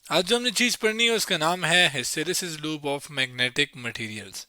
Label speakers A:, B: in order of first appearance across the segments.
A: आज जो हमने चीज पढ़नी है उसका नाम है hysteresis loop of magnetic materials.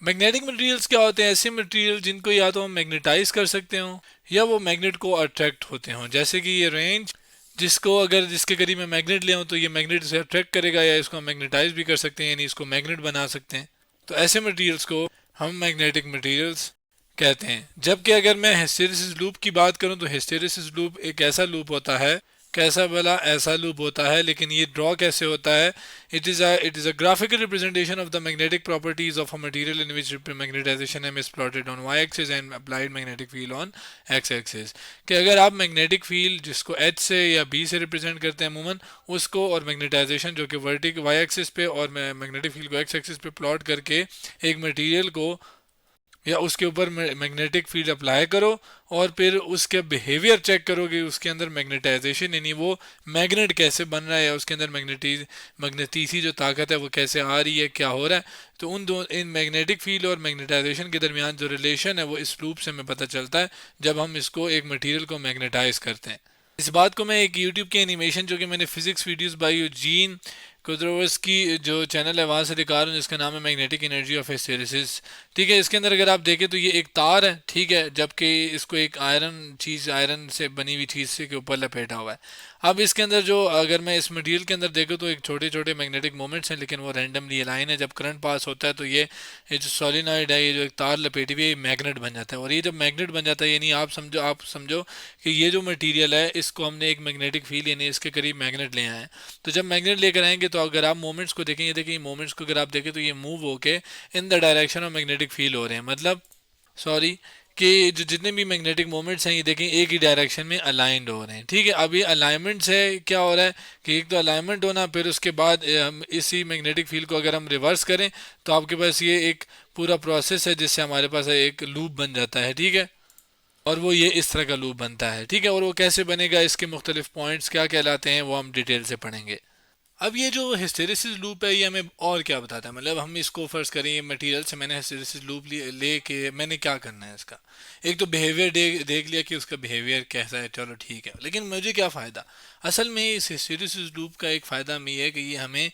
A: Magnetic materials क्या होते हैं? ऐसे मटेरियल जिनको या तो हम मैग्नेटाइज कर सकते हो या वो मैग्नेट को अट्रैक्ट होते हो, जैसे कि ये रेंज, जिसको अगर जिसके करीब मैं मैग्नेट ले आऊं तो ये मैग्नेट से अट्रैक्ट करेगा, या इसको हम मैग्नेटाइज भी कर सकते हैं, यानी इसको मैग्नेट बना सकते हैं। तो ऐसे मटेरियल्स को हम मैग्नेटिक मटेरियल्स कहते हैं। जबकि अगर मैं हिस्टैरिसीस लूप की बात करूं तो हिस्टैरिसीस लूप एक ऐसा लूप होता है, कैसा भला ऐसा लूप होता है, लेकिन ये ड्रॉ कैसे होता है? It is a graphical representation of the magnetic properties of a material in which magnetization is plotted on y axis and applied magnetic field on x axis। कि अगर आप मैग्नेटिक फील्ड जिसको h से या b से represent करते हैं अमूमन, उसको और मैग्नेटाइजेशन जो कि वर्टिक y एक्सिस पे और मैग्नेटिक फील्ड को x एक्सिस पे प्लॉट करके एक मटेरियल को या उसके ऊपर मैग्नेटिक फील्ड अप्लाई करो, और फिर उसके बिहेवियर चेक करो कि उसके अंदर मैग्नेटाइजेशन यानी वो मैग्नेट कैसे बन रहा है, या उसके अंदर मैग्नेटिसी जो ताकत है वो कैसे आ रही है, क्या हो रहा है। तो इन मैग्नेटिक फील्ड और मैग्नेटाइजेशन के दरमियान जो रिलेशन है वो इस लूप से हमें पता चलता है जब हम इसको एक मटेरियल को मैग्नेटाइज करते हैं। इस बात को मैं एक यूट्यूब की एनिमेशन जो कि मैंने फिजिक्स वीडियोस बाय यूजीन कुद्रोवस की जो चैनल है वहाँ से दिखा रहा हूँ, जिसका नाम है मैग्नेटिक एनर्जी ऑफ हिस्टैरिसीस। ठीक है, इसके अंदर अगर आप देखें तो ये एक तार है, ठीक है, जबकि इसको एक आयरन से बनी हुई चीज़ से के ऊपर लपेटा हुआ है। अब इसके अंदर जो अगर मैं इस मटेरियल के अंदर देखूँ तो एक छोटे छोटे मैग्नेटिक मोमेंट्स हैं, लेकिन वो रैंडमली अलाइन है। जब करंट पास होता है तो ये जो सोलिनॉइड है, ये जो एक तार लपेटी हुई है, ये मैग्नेट बन जाता है। और ये जब मैग्नेट बन जाता है, यानी आप समझो कि ये जो मटेरियल है इसको हमने एक मैग्नेटिक फील्ड यानी इसके करीब मैग्नेट ले आए हैं। तो जब मैग्नेट लेकर आएंगे तो अगर आप मोमेंट्स को देखें, ये देखिए मोमेंट्स को अगर आप देखें तो ये मूव होके in the direction of magnetic field हो रहे हैं। मतलब सॉरी, कि जो जितने भी मैग्नेटिक मोमेंट्स हैं ये देखें एक ही डायरेक्शन में अलाइंड हो रहे हैं। ठीक है, अब ये अलाइनमेंट से क्या हो रहा है कि एक तो अलाइनमेंट होना, फिर उसके बाद हम इसी मैग्नेटिक फील्ड को अगर हम रिवर्स करें तो आपके पास ये एक पूरा प्रोसेस है जिससे हमारे पास एक लूप बन जाता है। ठीक है, और वो ये इस तरह का लूप बनता है। ठीक है, और वो कैसे बनेगा, इसके मुख्तलिफ पॉइंट्स क्या कहलाते हैं, वो हम डिटेल से पढ़ेंगे। अब ये जो हिस्टेरिसिस लूप है ये हमें और क्या बताता है? मतलब हम इसको फर्ज करें, ये मटेरियल से मैंने हिस्टेरिसिस लूप ले के मैंने क्या करना है इसका? एक तो बिहेवियर देख लिया कि उसका बिहेवियर कैसा है, चलो ठीक है, लेकिन मुझे क्या फ़ायदा? असल में इस हिस्टेरिसिस लूप का एक फ़ायदा में ये है कि ये हमें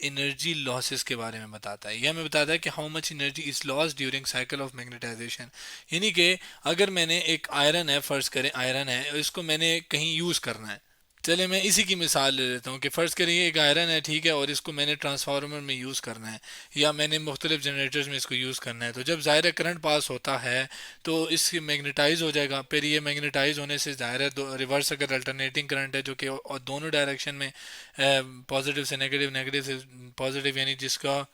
A: एनर्जी लॉसेस के बारे में बताता है। ये हमें बताता है कि how much energy is loss during cycle of magnetization. यानी कि अगर मैंने एक आयरन है, फ़र्ज़ करें आयरन है, इसको मैंने कहीं यूज़ करना है। चले मैं इसी की मिसाल ले लेता हूँ कि फ़र्ज़ करिए एक आयरन है, ठीक है, और इसको मैंने ट्रांसफार्मर में यूज़ करना है या मैंने मुख्तलिफ जनरेटर्स में इसको यूज़ करना है। तो जब ज़ाहिर करंट पास होता है तो इसकी मैग्नेटाइज हो जाएगा। फिर ये मैग्नेटाइज होने से ज़ाहिर है रिवर्स अगर अल्टरनेटिंग करंट है जो कि और दोनों डायरेक्शन में पॉजिटिव से नेगेटिव, नेगेटिव से पॉजिटिव, यानी जिसका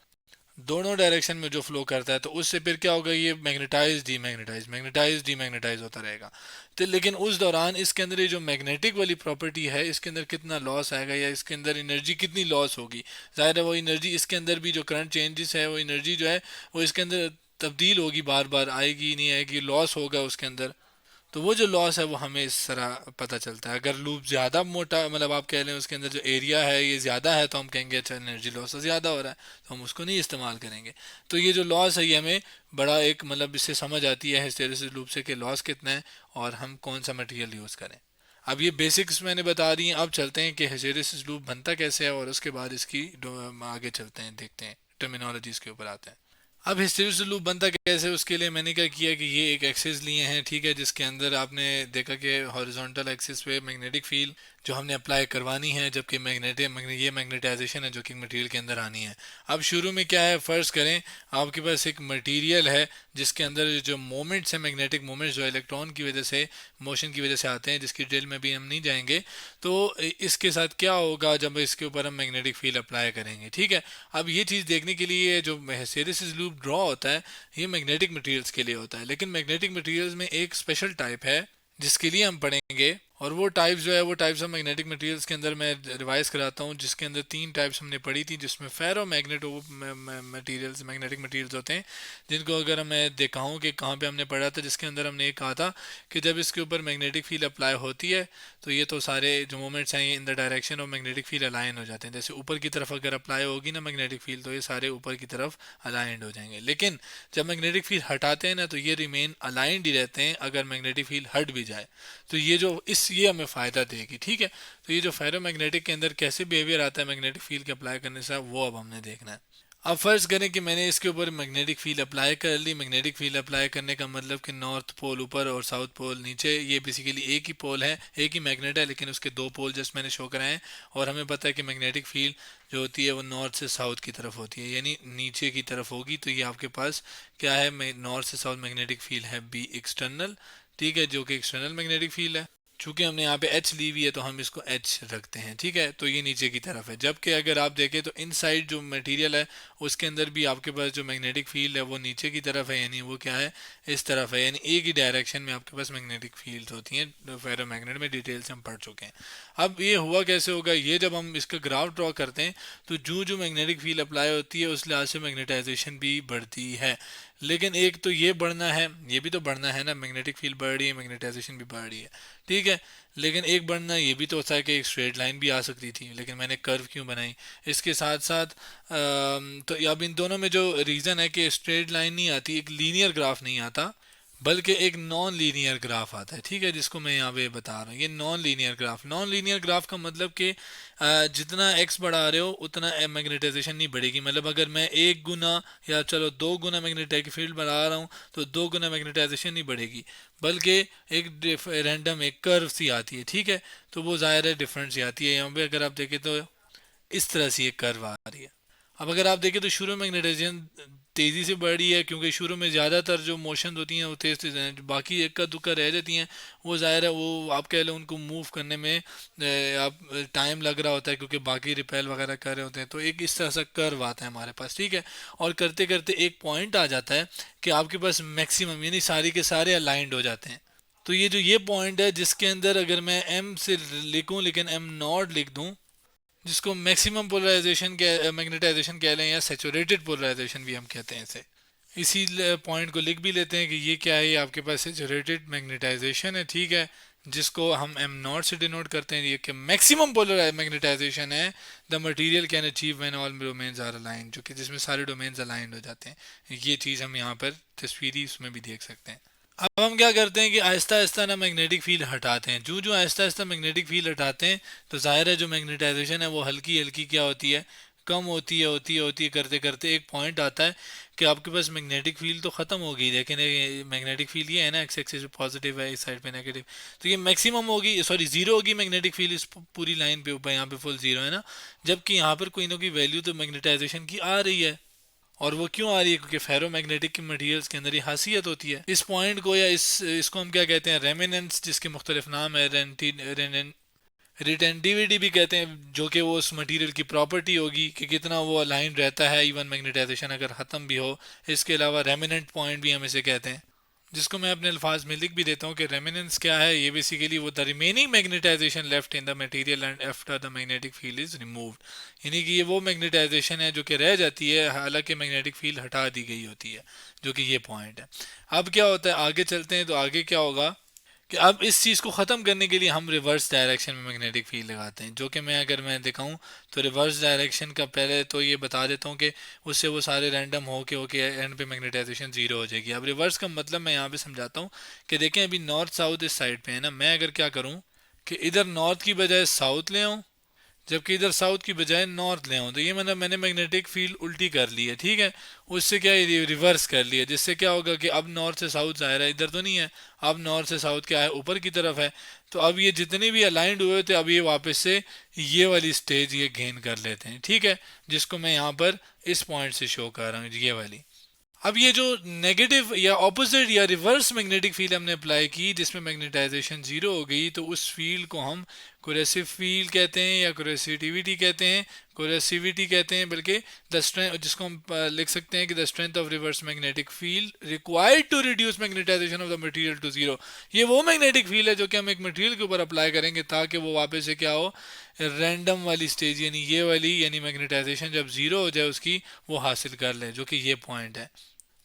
A: दोनों डायरेक्शन में जो फ्लो करता है, तो उससे फिर क्या होगा, ये मैग्नेटाइज डीमैग्नेटाइज मैग्नेटाइज डीमैग्नेटाइज होता रहेगा। तो लेकिन उस दौरान इसके अंदर ये जो मैग्नेटिक वाली प्रॉपर्टी है इसके अंदर कितना लॉस आएगा या इसके अंदर एनर्जी कितनी लॉस होगी? ज़ाहिर है वो एनर्जी इसके अंदर भी जो करंट चेंजेस है वो एनर्जी जो है वो इसके अंदर तब्दील होगी, बार बार आएगी नहीं आएगी, लॉस होगा उसके अंदर। तो वो जो लॉस है वो हमें इस तरह पता चलता है। अगर लूप ज़्यादा मोटा, मतलब आप कह लें उसके अंदर जो एरिया है ये ज़्यादा है, तो हम कहेंगे अच्छा एनर्जी लॉस ज़्यादा हो रहा है, तो हम उसको नहीं इस्तेमाल करेंगे। तो ये जो लॉस है ये हमें बड़ा एक मतलब इससे समझ आती है हिस्टेरिसिस लूप से कि लॉस कितना है और हम कौन सा मटेरियल यूज़ करें। अब ये बेसिक्स मैंने बता दी हैं, अब चलते हैं कि हिस्टेरिसिस लूप बनता कैसे है और उसके बाद इसकी आगे चलते हैं, देखते हैं, टर्मिनोलॉजीज़ के ऊपर आते हैं। अब हिस्टैरिसीस लूप बनता कैसे, उसके लिए मैंने क्या किया कि ये एक एक्सिस लिए हैं, ठीक है, जिसके अंदर आपने देखा कि हॉरिजॉन्टल एक्सिस पे मैग्नेटिक फील्ड जो हमने अप्लाई करवानी है, जबकि ये मैग्नेटाइजेशन है जो कि मटेरियल के अंदर आनी है। अब शुरू में क्या है, फ़र्ज़ करें आपके पास एक मटेरियल है जिसके अंदर जो मोमेंट्स हैं, मैग्नेटिक मोमेंट्स जो इलेक्ट्रॉन की वजह से, मोशन की वजह से आते हैं, जिसकी डिटेल में भी हम नहीं जाएंगे। तो इसके साथ क्या होगा जब इसके ऊपर हम मैग्नेटिक फील्ड अप्लाई करेंगे? ठीक है, अब ये चीज़ देखने के लिए जो हिस्टैरिसीस लूप ड्रॉ होता है ये मैग्नेटिक मटेरियल्स के लिए होता है, लेकिन मैग्नेटिक मटेरियल्स में एक स्पेशल टाइप है जिसके लिए हम पढ़ेंगे। और वो टाइप्स जो है वो टाइप्स ऑफ मैग्नेटिक मटेरियल्स के अंदर मैं रिवाइज कराता हूँ, जिसके अंदर तीन टाइप्स हमने पढ़ी थी, जिसमें फेरो मैग्नेटो मटेरियल्स मैग्नेटिक मटेरियल्स होते हैं, जिनको अगर मैं दिखाऊँ कि कहाँ पे हमने पढ़ा था, जिसके अंदर हमने ये कहा था कि जब इसके ऊपर मैग्नेटिक फील्ड अप्लाई होती है तो ये तो सारे जो मोमेंट्स हैं ये in the direction of magnetic field align हो जाते हैं। जैसे ऊपर की तरफ अगर अप्लाई होगी ना मैग्नेटिक फील्ड, तो ये सारे ऊपर की तरफ अलाइंड हो जाएंगे। लेकिन जब मैग्नेटिक फील्ड हटाते हैं ना तो ये रिमेन अलाइंड ही रहते हैं अगर मैग्नेटिक फील्ड हट भी जाए। तो ये जो ये हमें फ़ायदा देगी, ठीक है। तो ये जो फेरोमैग्नेटिक के अंदर कैसे बिहेवियर आता है मैग्नेटिक फील्ड के अप्लाई करने से, वो अब हमने देखना है। अब फर्ज करें कि मैंने इसके ऊपर मैग्नेटिक फील्ड अप्लाई कर ली। मैग्नेटिक फील्ड अप्लाई करने का मतलब कि नॉर्थ पोल ऊपर और साउथ पोल नीचे, ये बेसिकली एक ही पोल है, एक ही मैग्नेट है, लेकिन उसके दो पोल जस्ट मैंने शो कराए हैं। और हमें पता है कि मैग्नेटिक फील्ड जो होती है वो नॉर्थ से साउथ की तरफ होती है, यानी नीचे की तरफ होगी। तो ये आपके पास क्या है, नॉर्थ से साउथ मैग्नेटिक फील्ड है बी एक्सटर्नल, ठीक है, जो कि एक्सटर्नल मैग्नेटिक फील्ड है। चूंकि हमने यहाँ पे एच ली हुई है तो हम इसको एच रखते हैं, ठीक है। तो ये नीचे की तरफ है, जबकि अगर आप देखें तो इनसाइड जो मटेरियल है उसके अंदर भी आपके पास जो मैग्नेटिक फील्ड है वो नीचे की तरफ है, यानी वो क्या है, इस तरफ है, यानी एक ही डायरेक्शन में आपके पास मैग्नेटिक फील्ड होती हैं। फेरोमैग्नेट में डिटेल से हम पढ़ चुके हैं। अब ये हुआ कैसे होगा, ये जब हम इसका ग्राफ ड्रॉ करते हैं तो जो जो मैग्नेटिक फील्ड अप्लाई होती है उस लिहाज से मैग्नेटाइजेशन भी बढ़ती है। लेकिन एक तो ये बढ़ना है, ये भी तो बढ़ना है ना, मैग्नेटिक फील्ड बढ़ रही है, मैग्नेटाइजेशन भी बढ़ रही है, ठीक है। लेकिन एक बढ़ना ये भी तो होता है कि एक स्ट्रेट लाइन भी आ सकती थी, लेकिन मैंने कर्व क्यों बनाई। इसके साथ साथ तो अब इन दोनों में जो रीज़न है कि स्ट्रेट लाइन नहीं आती, एक लीनियर ग्राफ नहीं आता, बल्कि एक नॉन लीनियर ग्राफ आता है, ठीक है, जिसको मैं यहाँ पे बता रहा हूँ। ये non linear graph, non linear graph का मतलब कि जितना एक्स बढ़ा रहे हो उतना मैग्नेटाइजेशन नहीं बढ़ेगी। मतलब अगर मैं एक गुना या चलो दो गुना मैग्नेटिक फील्ड बढ़ा रहा हूँ तो दो गुना मैग्नेटाइजेशन नहीं बढ़ेगी, बल्कि एक रैंडम एक कर्व सी आती है, ठीक है। तो वो ज़ाहिर है डिफरेंट सी आती है। यहाँ पे अगर आप देखें तो इस तरह से एक कर्व आ रही है। अब अगर आप देखें तो शुरू में मैग्नेटाइजेशन तेज़ी से बढ़ रही है, क्योंकि शुरू में ज़्यादातर जो मोशन होती हैं वो तेज़ तेज़ हैं, जो बाकी इक्का दुक्का रह जाती हैं वो ज़ाहिर है वो आप कह लो उनको मूव करने में आप टाइम लग रहा होता है, क्योंकि बाकी रिपेल वगैरह कर रहे होते हैं। तो एक इस तरह से कर्व आता है हमारे पास, ठीक है। और करते करते एक पॉइंट आ जाता है कि आपके पास मैक्सिमम, यानी सारी के सारे अलाइंड हो जाते हैं। तो ये पॉइंट है जिसके अंदर अगर मैं एम से लिखूं लेकिन एम नॉट लिख दूं, जिसको मैक्सिमम पोलराइजेशन के मैग्नेटाइजेशन कह लें या सेचुरेटेड पोलराइजेशन भी हम कहते हैं इसे, इसी पॉइंट को लिख भी लेते हैं कि ये क्या है, ये आपके पास सेचुरेटेड मैग्नेटाइजेशन है, ठीक है, जिसको हम एम नॉट से डिनोट करते हैं। ये कि मैक्सिमम पोलर मैग्नेटाइजेशन है the material can achieve when all domains are aligned, जो कि जिसमें सारे डोमेन्स अलाइंड हो जाते हैं। ये चीज़ हम यहाँ पर तस्वीरी उसमें भी देख सकते हैं। अब हम क्या करते हैं कि आहिस्ता आहिस्ता ना मैग्नेटिक फील्ड हटाते हैं। जो जो आहिस्ता आहिस्ता मैग्नेटिक फील्ड हटाते हैं तो जाहिर है जो मैग्नेटाइजेशन है वो हल्की हल्की क्या होती है, कम होती है करते करते एक पॉइंट आता है कि आपके पास मैग्नेटिक फील्ड तो ख़त्म हो गई, लेकिन मैग्नेटिक फील्ड ये है ना, एक्स एक्सिस पे पॉजिटिव है, इस साइड पे नेगेटिव, तो ये मैक्सिमम होगी, सॉरी ज़ीरो होगी मैग्नेटिक फील्ड इस पूरी लाइन पे ऊपर, यहाँ पे फुल ज़ीरो है ना, जबकि यहाँ पर कोई ना कोई वैल्यू तो मैग्नेटाइजेशन की आ रही है। और वो क्यों आ रही है, क्योंकि फेरोमैग्नेटिक के मटेरियल्स के अंदर ये खासियत होती है। इस पॉइंट को या इसको हम क्या कहते हैं, रेमिनेंस, जिसके मुख्तलिफ नाम है, रिटेंटिविटी भी कहते हैं, जो कि वो उस मटेरियल की प्रॉपर्टी होगी कि कितना वो अलाइन रहता है इवन मैग्नेटाइजेशन अगर ख़त्म भी हो। इसके अलावा रेमिनेंट पॉइंट भी हम इसे कहते हैं, जिसको मैं अपने अल्फाज में लिख भी देता हूँ कि रेमिनेंस क्या है। ये बेसिकली वो the remaining magnetization left in the material and after the magnetic field is removed, यानी कि ये वो मैग्नेटाइजेशन है जो कि रह जाती है हालांकि मैग्नेटिक फील्ड हटा दी गई होती है, जो कि ये पॉइंट है। अब क्या होता है, आगे चलते हैं तो आगे क्या होगा कि अब इस चीज़ को ख़त्म करने के लिए हम रिवर्स डायरेक्शन में मैग्नेटिक फील्ड लगाते हैं, जो कि अगर मैं दिखाऊं तो रिवर्स डायरेक्शन का पहले तो ये बता देता हूँ कि उससे वो सारे रैंडम हो के एंड पे मैग्नेटाइजेशन ज़ीरो हो जाएगी। अब रिवर्स का मतलब मैं यहाँ पे समझाता हूँ कि देखें अभी नॉर्थ साउथ इस साइड पे है ना, मैं अगर क्या करूँ कि इधर नॉर्थ की बजाय साउथ ले आऊँ, जबकि इधर साउथ की बजाय नॉर्थ ले आऊँ, तो ये मतलब मैंने मैग्नेटिक फील्ड उल्टी कर ली है, ठीक है। उससे क्या है, रिवर्स कर लिया, जिससे क्या होगा कि अब नॉर्थ से साउथ ज़ाहिर है इधर तो नहीं है, अब नॉर्थ से साउथ क्या है, ऊपर की तरफ है। तो अब ये जितने भी अलाइंड हुए थे अब ये वापस से ये वाली स्टेज ये गेन कर लेते हैं, ठीक है, जिसको मैं यहाँ पर इस पॉइंट से शो कर रहा हूँ, ये वाली। अब ये जो नेगेटिव या ऑपोजिट या रिवर्स मैग्नेटिक फील्ड हमने अप्लाई की जिसमें मैग्नेटाइजेशन जीरो हो गई, तो उस फील्ड को हम कोरेसिव फील्ड कहते हैं या कोरेसिविटी कहते हैं, कोरेसिविटी कहते हैं, बल्कि द स्ट्रेंथ, जिसको हम लिख सकते हैं कि the strength of reverse magnetic field required to reduce magnetization of the material to zero. ये वो मैग्नेटिक फील्ड है जो कि हम एक मटेरियल के ऊपर अप्लाई करेंगे ताकि वो वापस से क्या हो, रैंडम वाली स्टेज यानी ये वाली, यानी मैग्नेटाइजेशन जब जीरो हो जाए उसकी वो हासिल कर ले, जो कि ये पॉइंट है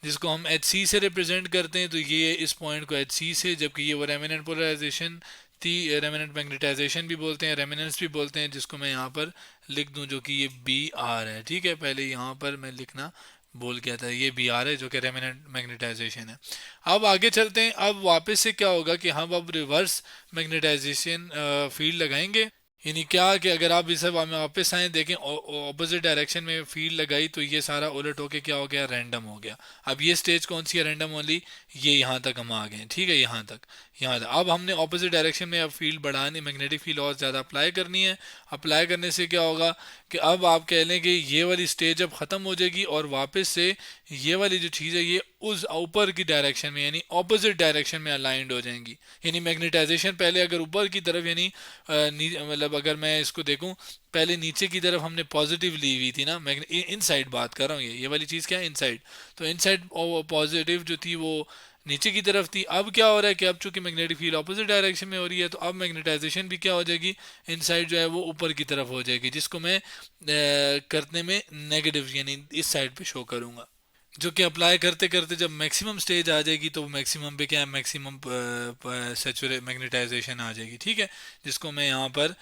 A: जिसको हम एच सी से रिप्रेजेंट करते हैं। तो ये इस पॉइंट को एच सी से, जबकि ये वो रेमिनेंट पोलराइजेशन थी, रेमिनेंट मैग्नेटाइजेशन भी बोलते हैं, रेमिनेंस भी बोलते हैं, जिसको मैं यहाँ पर लिख दूँ जो कि ये बी आर है, ठीक है। पहले यहाँ पर मैं लिखना बोल किया था, ये बी आर है जो कि रेमिनेंट मैग्नेटाइजेशन है। अब आगे चलते हैं, अब वापस से क्या होगा कि हम अब रिवर्स मैग्नेटाइजेशन फील्ड लगाएंगे। यानी क्या कि अगर आप इस में वापस आए देखें ऑपोजिट डायरेक्शन में फील्ड लगाई तो ये सारा उलट होके क्या हो गया, रैंडम हो गया। अब ये स्टेज कौन सी है रैंडम वाली, ये यहाँ तक हम आ गए, ठीक है, यहाँ तक, यहाँ तक। अब हमने ऑपोजिट डायरेक्शन में अब फील्ड बढ़ानी, मैग्नेटिक फील्ड और ज़्यादा अप्लाई करनी है। अप्लाई करने से क्या होगा कि अब आप कह लें कि ये वाली स्टेज अब ख़त्म हो जाएगी और वापस से ये वाली जो चीज़ है ये उस ऊपर की डायरेक्शन में यानी ऑपोजिट डायरेक्शन में अलाइंड हो जाएंगी। यानी मैग्नेटाइजेशन पहले अगर ऊपर की तरफ यानी मतलब अगर मैं इसको देखूं, पहले नीचे की तरफ हमने पॉजिटिव ली हुई थी ना, मैं इन साइड बात कर रहा हूँ, ये वाली चीज़ क्या है, इन साइड। तो इन साइड पॉजिटिव जो थी वो नीचे की तरफ थी। अब क्या हो रहा है कि अब चूंकि मैग्नेटिक फील्ड ऑपोजिट डायरेक्शन में हो रही है तो अब मैग्नेटाइजेशन भी क्या हो जाएगी, इन साइड जो है वो ऊपर की तरफ हो जाएगी, जिसको मैं करने में नेगेटिव यानी इस साइड पे शो करूंगा। जो कि अप्लाई करते करते जब मैक्सिमम स्टेज आ जाएगी तो मैक्सिमम पे क्या है, मैक्सिमम सेचुरे मैग्नेटाइजेशन आ जाएगी, ठीक है। जिसको मैं यहाँ पर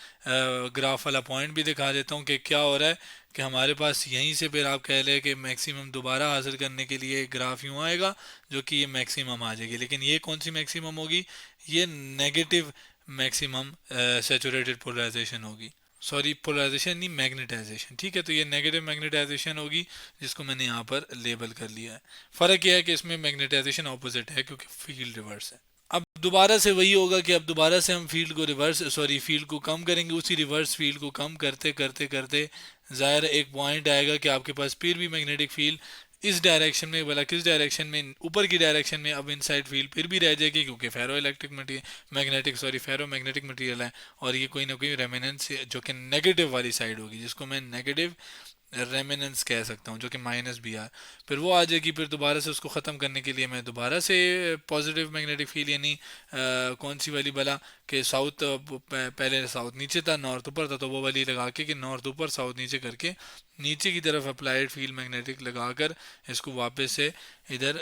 A: ग्राफ वाला पॉइंट भी दिखा देता हूँ कि क्या हो रहा है कि हमारे पास यहीं से फिर आप कह लें कि मैक्सिमम दोबारा हासिल करने के लिए ग्राफ यूँ आएगा जो कि ये मैक्सिमम आ जाएगी। लेकिन ये कौन सी मैक्सिमम होगी, ये नेगेटिव मैक्सिमम सेचुरेटेड पोलराइजेशन होगी, सॉरी पोलराइजेशन नहीं मैग्नेटाइजेशन, ठीक है। तो ये नेगेटिव मैग्नेटाइजेशन होगी जिसको मैंने यहाँ पर लेबल कर लिया है। फ़र्क यह है कि इसमें मैग्नेटाइजेशन ऑपोजिट है क्योंकि फील्ड रिवर्स है। अब दोबारा से वही होगा कि अब दोबारा से हम फील्ड को रिवर्स सॉरी फील्ड को कम करेंगे, उसी रिवर्स फील्ड को कम करते करते करते ज़ाहिर एक पॉइंट आएगा कि आपके पास फिर भी मैग्नेटिक फील्ड इस डायरेक्शन में, भला किस डायरेक्शन में, ऊपर की डायरेक्शन में अब इनसाइड फील्ड फिर भी रह जाएगी क्योंकि फेरो इलेक्ट्रिक मटीरियल मैग्नेटिक सॉरी फेरो मैग्नेटिक मटीरियल है और ये कोई ना कोई रेमिनेंस जो कि नेगेटिव वाली साइड होगी, जिसको मैं नेगेटिव रेमिनेंस कह सकता हूँ, जो कि माइनस बी आर, फिर वो आ जाएगी। फिर दोबारा से उसको ख़त्म करने के लिए मैं दोबारा से पॉजिटिव मैग्नेटिक फील्ड यानी कौन सी वाली भला कि साउथ पहले साउथ नीचे था नॉर्थ ऊपर था, तो वो वाली लगा के कि नॉर्थ ऊपर साउथ नीचे करके नीचे की तरफ अप्लाइड फील्ड मैग्नेटिक लगाकर इसको वापस से इधर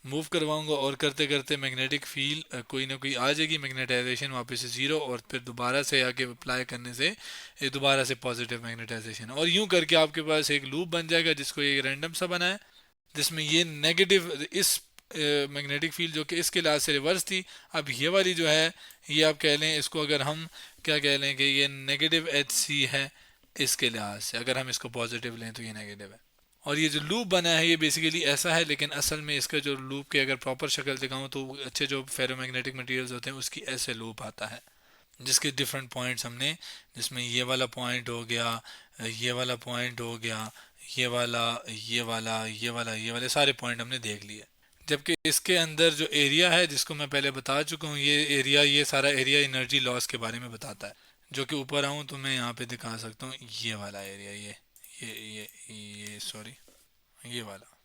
A: मूव करवाऊंगा और करते करते मैग्नेटिक फील्ड कोई ना कोई आ जाएगी, मैग्नेटाइजेशन वापस से ज़ीरो और फिर दोबारा से आके अप्लाई करने से ये दोबारा से पॉजिटिव मैग्नेटाइजेशन, और यूं करके आपके पास एक लूप बन जाएगा जिसको एक रैंडम सा बना है, जिसमें ये नेगेटिव इस मैग्नेटिक फील्ड जो कि इसके लिहाज से रिवर्स थी, अब ये वाली जो है ये आप कह लें इसको अगर हम क्या कह लें कि ये नेगेटिव एच सी है इसके लिहाज से, अगर हम इसको पॉजिटिव लें तो ये नेगेटिव है। और ये जो लूप बना है ये बेसिकली ऐसा है, लेकिन असल में इसका जो लूप की अगर प्रॉपर शक्ल दिखाऊं तो अच्छे जो फेरोमैग्नेटिक मटेरियल्स होते हैं उसकी ऐसे लूप आता है, जिसके डिफरेंट पॉइंट्स हमने, जिसमें ये वाला पॉइंट हो गया, ये वाला पॉइंट हो गया, ये वाला, ये वाला, ये वाला, ये वाले सारे पॉइंट हमने देख लिए। जबकि इसके अंदर जो एरिया है जिसको मैं पहले बता चुका हूँ, ये एरिया, ये सारा एरिया एनर्जी लॉस के बारे में बताता है। जो कि ऊपर आऊँ तो मैं यहाँ पे दिखा सकता हूँ, ये वाला एरिया, ये सॉरी ये वाला,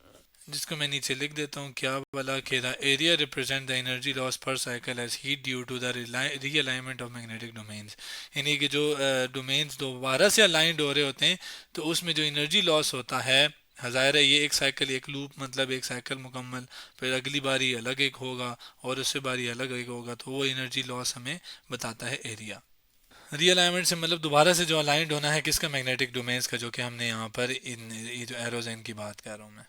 A: जिसको मैं नीचे लिख देता हूँ क्या वाला खेला, area represent the energy loss per cycle as heat due to the realignment of magnetic domains. यानी कि जो डोमेन्स दोबारा से अलाइंड हो रहे होते हैं तो उसमें जो एनर्जी लॉस होता है, ज़ाहिर है ये एक साइकिल, एक लूप मतलब एक साइकिल मुकम्मल, फिर अगली बारी अलग एक होगा और उससे बारी अलग एक होगा, तो वो एनर्जी लॉस हमें बताता है एरिया। रीअलाइनमेंट से मतलब दोबारा से जो अलाइंड होना है किसका, मैग्नेटिक डोमेन्स का, जो कि हमने यहाँ पर इन ये जो एरोज की बात कर रहा हूँ मैं।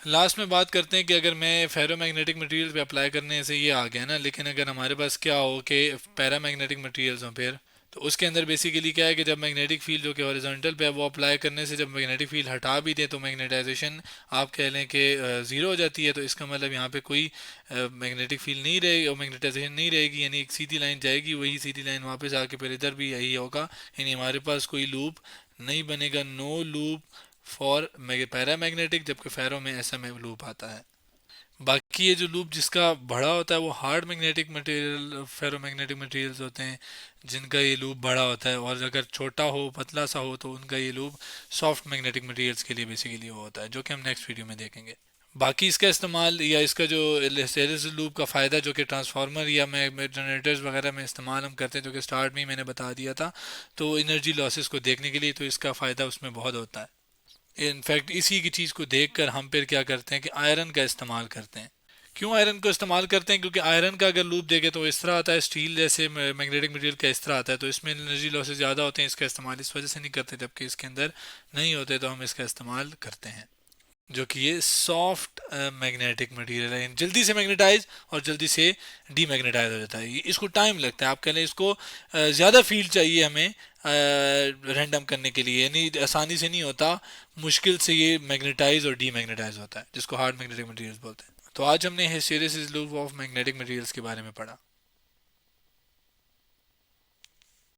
A: लास्ट में बात करते हैं कि अगर मैं फेरोमैग्नेटिक मटेरियल पे अप्लाई करने से ये आ गया ना, लेकिन अगर हमारे पास क्या हो कि पैरामैग्नेटिक मटेरियल्स हों फिर, तो उसके अंदर बेसिकली क्या है कि जब मैग्नेटिक फील्ड जो कि हॉरिजॉन्टल पे है वो अप्लाई करने से जब मैग्नेटिक फील्ड हटा भी दें तो मैग्नेटाइजेशन आप कह लें कि ज़ीरो हो जाती है। तो इसका मतलब यहाँ पे कोई मैग्नेटिक फील्ड नहीं रहेगी और मैग्नेटाइजेशन नहीं रहेगी, यानी एक सीधी लाइन जाएगी, वही सीधी लाइन वापस आके फिर इधर भी यही होगा, यानी हमारे पास कोई लूप नहीं बनेगा, नो लूप फॉर पैरामैग्नेटिक, जबकि फेरो में ऐसा में लूप आता है। बाकी ये जो लूप जिसका बड़ा होता है वो hard magnetic material ferromagnetic materials होते हैं जिनका ये लूप बड़ा होता है, और अगर छोटा हो पतला सा हो तो उनका ये लूप सॉफ्ट मैग्नेटिक मटेरियल्स के लिए बेसिकली वो होता है, जो कि हम नेक्स्ट वीडियो में देखेंगे। बाकी इसका इस्तेमाल या इसका जो हिस्टैरिसीस लूप का फ़ायदा जो कि ट्रांसफार्मर या जनरेटर्स वगैरह में इस्तेमाल हम करते हैं, जो कि स्टार्ट में ही मैंने बता दिया था, तो एनर्जी लॉसेस को देखने के लिए तो इसका फ़ायदा उसमें बहुत होता है। इनफैक्ट इसी की चीज़ को देखकर हम फिर क्या करते हैं कि आयरन का इस्तेमाल करते हैं। क्यों आयरन को इस्तेमाल करते हैं, क्योंकि आयरन का अगर लूप देखें तो इस तरह आता है, स्टील जैसे मैग्नेटिक मटेरियल का इस तरह आता है, तो इसमें एनर्जी लॉसेस ज़्यादा होते हैं, इसका इस्तेमाल इस वजह से नहीं करते, जबकि इसके अंदर नहीं होते तो हम इसका इस्तेमाल करते हैं। जो कि ये सॉफ्ट मैग्नेटिक मटेरियल है, जल्दी से मैग्नेटाइज और जल्दी से डीमैग्नेटाइज हो जाता है। इसको टाइम लगता है, आप कह लें इसको ज़्यादा फील्ड चाहिए हमें रैंडम करने के लिए, यानी आसानी से नहीं होता, मुश्किल से ये मैग्नेटाइज और डीमैग्नेटाइज होता है, जिसको हार्ड मैग्नेटिक मटेरियल्स बोलते हैं। तो आज हमने hysteresis loop of magnetic materials के बारे में पढ़ा।